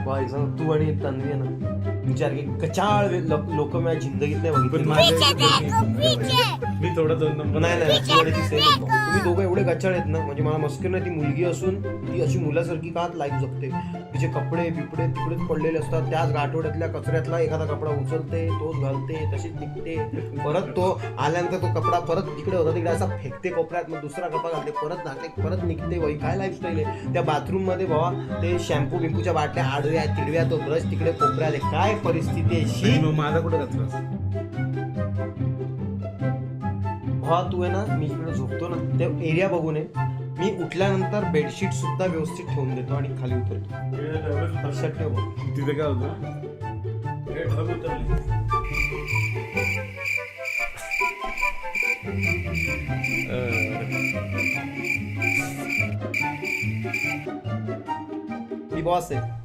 भाई सांग तू आणि तन्वी आहे ना तुमच्यासारखे कचाळ लोक माझ्या जिंदगीत नाही बघितले. मी थोडा 2 नंबर नाही नाही तू आणि ती same आहेत भाऊ. तुम्ही दोघं एवढे गचाळ आहेत ना म्हणजे मला मस्कर नाही ती मुलगी असून ती अशी मुलासारखी का लाईफ जगते. तिचे कपडे बिपडे तिकडेच पडलेले असतात त्याच आठवड्यातल्या कचऱ्यातला एखादा कपडा उचलते तोच घालते तशीच निघते परत तो आल्यानंतर तो कपडा परत तिकडे होता तिकडे असा फेकते कोपऱ्यात मग दुसरा कपडा घालते परत घालते परत निघते बाई काय लाईफस्टाईल आहे. त्या बाथरूम मध्ये बाबा ते शॅम्पू बिंपूच्या बाटल्या आडव्या तिडव्या तो ब्रश तिकडे कोपऱ्यात आहे. काय परिस्थिती आहे शी. मग माझा कुठे घातलास? हा तू आहे ना मी इकडे झोपतो ना ते एरिया बघून ये मी उठल्यानंतर बेडशीट सुद्धा व्यवस्थित ठेवून देतो आणि खाली उतरतो. लक्षात ठेव भाऊ. तिथे काय होतं? मी बॉस आहे.